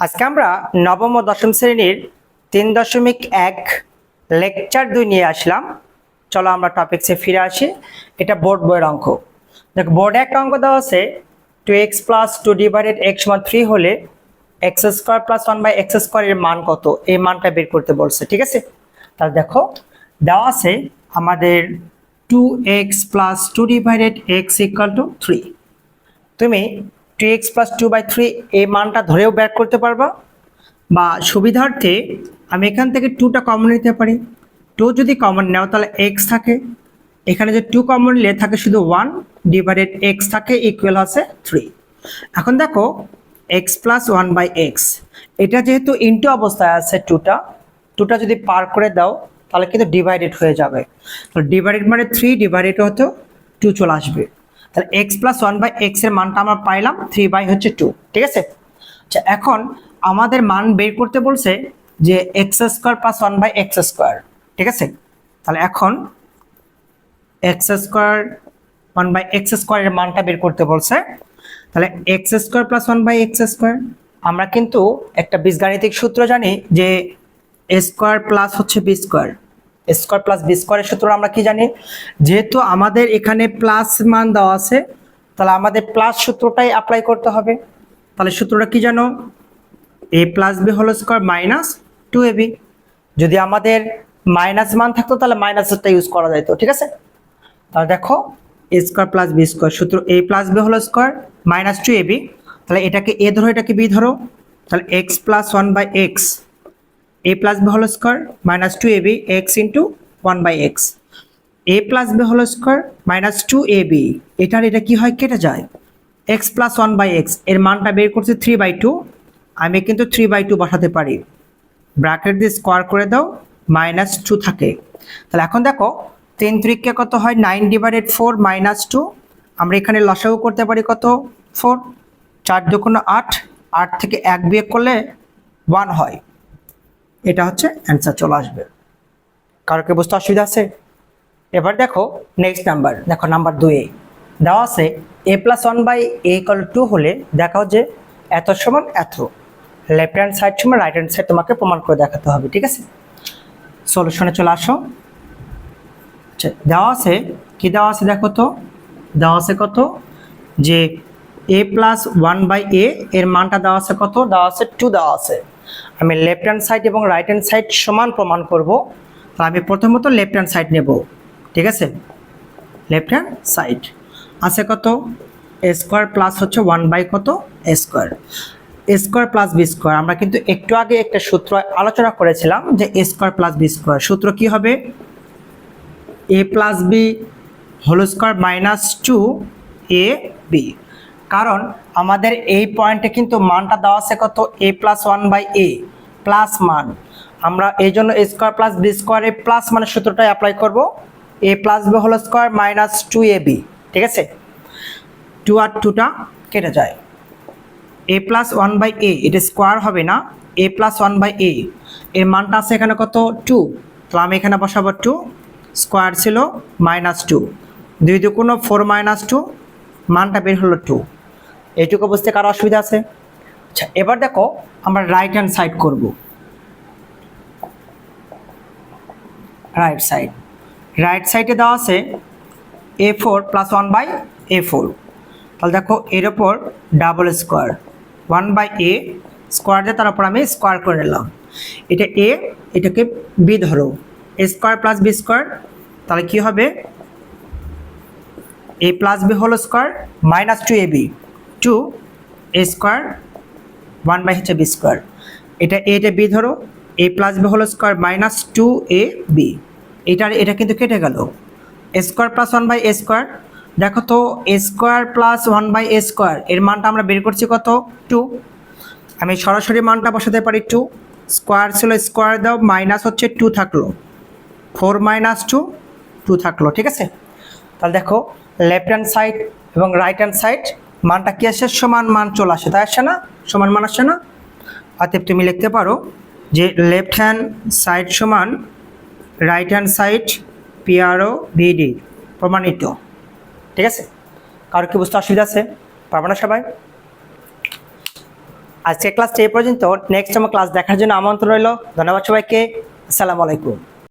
আজকে আমরা নবম ও দশম শ্রেণীর 3.1 লেকচার 2 নিয়ে আসলাম। চলো আমরা টপিকসে ফিরে আসি। এটা বোর্ড বইয়ের অঙ্ক। দেখো বোর্ডে একটা অঙ্ক দেওয়া আছে 2x + 2 ডিভাইডেড x = 3 হলে x² + 1/x² এর মান কত, এই মানটা বের করতে বলছে। ঠিক আছে, তাহলে দেখো দেওয়া আছে আমাদের 2x + 2 ডিভাইডেড x = 3। তুমি 2x + 2/3 এই মানটা ধরেও বের করতে পারবা, বা সুবিধার্থে আমি এখান থেকে 2টা কমন নিতে পারি। 2 যদি কমন নাও তাহলে x থাকে, এখানে যে 2 কমন নিলে থাকে শুধু 1 ডিভাইডেড x থাকে ইকুয়াল আছে 3। এখন দেখো x + 1/x, এটা যেহেতু ইনটু অবস্থায় আছে 2টা যদি পার করে দাও তাহলে কিন্তু ডিভাইডেড হয়ে যাবে। তো ডিভাইডেড মানে 3 ডিভাইডেড হতো 2 চলে আসবে। তাহলে x + 1/x এর মানটা আমরা পাইলাম 3/2। ঠিক আছে, আচ্ছা এখন আমাদের মান বের করতে বলছে যে x² + 1/x²। ঠিক আছে, তাহলে এখন x² 1/x² এর মানটা বের করতে বলছে। তাহলে x² + 1/x², আমরা কিন্তু একটা বীজগাণিতিক সূত্র জানি যে a² + হচ্ছে b²। a² + b² এর সূত্র আমরা কি জানি, যেহেতু আমাদের এখানে প্লাস মান দেওয়া আছে তাহলে আমাদের প্লাস সূত্রটাই অ্যাপ্লাই করতে হবে। তাহলে সূত্রটা কি জানো, a + b² - 2ab। যদি আমাদের মাইনাস মান থাকতো তাহলে মাইনাসটা ইউজ করা যেত। ঠিক আছে, তাহলে দেখো a² + b² সূত্র a + b² - 2ab। তাহলে এটাকে a ধরো, এটাকে b ধরো, তাহলে x + 1/x a + b² - 2ab x * 1/x a + b² - 2ab, এটার এটা কি হয়, কেটে যায়। x + 1/x এর মানটা বের করছে 3/2, আমি কিন্তু 3/2 বসাতে পারি, ব্র্যাকেট দিয়ে স্কোয়ার করে দাও -2 থাকে। তাহলে এখন দেখো 3 3 কত হয়, 9 / 4 - 2। আমরা এখানে লসাগু করতে পারি কত, 4। 4 × 2 = 8, 8 থেকে 1 বিয়োগ করলে 1 হয়। এটা হচ্ছে অ্যান্সার চলে আসবে। কারো কি বুঝতে অসুবিধা আছে? এবার দেখো নেক্সট নাম্বার, দেখো নাম্বার 2 এ দেওয়া আছে a + 1/a = 2 হলে দেখাও যে এত সমান এত, লেফট হ্যান্ড সাইড সমান রাইট হ্যান্ড সাইড তোমাকে প্রমাণ করে দেখাতে হবে। ঠিক আছে, সলিউশনে চলে আসো। আচ্ছা দেওয়া আছে কি, দেওয়া আছে দেখো তো, দেওয়া আছে কত, যে a + 1/a এর মানটা দেওয়া আছে কত, দেওয়া আছে 2 দেওয়া আছে। আমি লেফট হ্যান্ড সাইড এবং রাইট হ্যান্ড সাইড সমান প্রমাণ করব। তাহলে আমি প্রথমত লেফট হ্যান্ড সাইড নেব। ঠিক আছে, লেফট হ্যান্ড সাইড আছে কত, a² + হচ্ছে 1/ কত, a²। a² + b², আমরা কিন্তু একটু আগে একটা সূত্র আলোচনা করেছিলাম যে a² + b²। সূত্র কি হবে, a + b² - 2ab। কারণ আমাদের এই পয়েন্টে কিন্তু মানটা দেওয়া আছে কত, a + 1/a প্লাস মান, আমরা এই জন্য a² + b² এর প্লাস মানের সূত্রটাই অ্যাপ্লাই করব, a + b² - 2ab। ঠিক আছে, 2 আর 2টা কেটে যায়, a + 1/a এটা স্কোয়ার হবে না, a + 1/a এর মানটা আছে এখানে কত, 2। তাহলে আমি এখানে বসাবো 2, স্কোয়ার ছিল -2, 2 × 2 = 4 - 2, মানটা বের হলো 2। এইটুকু বুঝতে কারো অসুবিধা আছে? আচ্ছা এবার দেখো আমরা রাইট হ্যান্ড সাইড করব। রাইট সাইড, রাইট সাইডে দেওয়া আছে a4 + 1/a4। তাহলে দেখো এর ওপর ডাবল স্কোয়ার 1/a স্কোয়ার দিয়ে তার উপর আমি স্কোয়ার করে নিলাম। এটা a, এটাকে b ধরো, a² + b², তাহলে কি হবে, a + b² - 2ab 2a², 1/b²। এটা a, এটা b ধরো, a + b² - 2ab, এটা কিন্তু কেটে গেল। a² + 1/a², দেখো তো a² + 1/a² এর মানটা আমরা বের করছি কত, 2। আমি সরাসরি মানটা বসাতে পারি 2, স্কোয়ার ছিল স্কোয়ার দাও, মাইনাস হচ্ছে 2 থাকলো, 4 - 2 2 থাকলো। ঠিক আছে, তাহলে দেখো লেফট হ্যান্ড সাইড এবং রাইট হ্যান্ড সাইড মানটা কি আসে, সমান মান চলে আসে, তাই আসে না, সমান মান আসে না। অতএব তুমি লিখতে পারো যে লেফট হ্যান্ড সাইড সমান right hand side PRO VD প্রমাণিত। ঠিক আছে, কারো কি বুঝতে অসুবিধা আছে? পারবে না সবাই? আজকে ক্লাসটা এই পর্যন্ত। নেক্সট আমার ক্লাস দেখার জন্য আমন্ত্রণ রইল। ধন্যবাদ সবাইকে। আসসালামু আলাইকুম।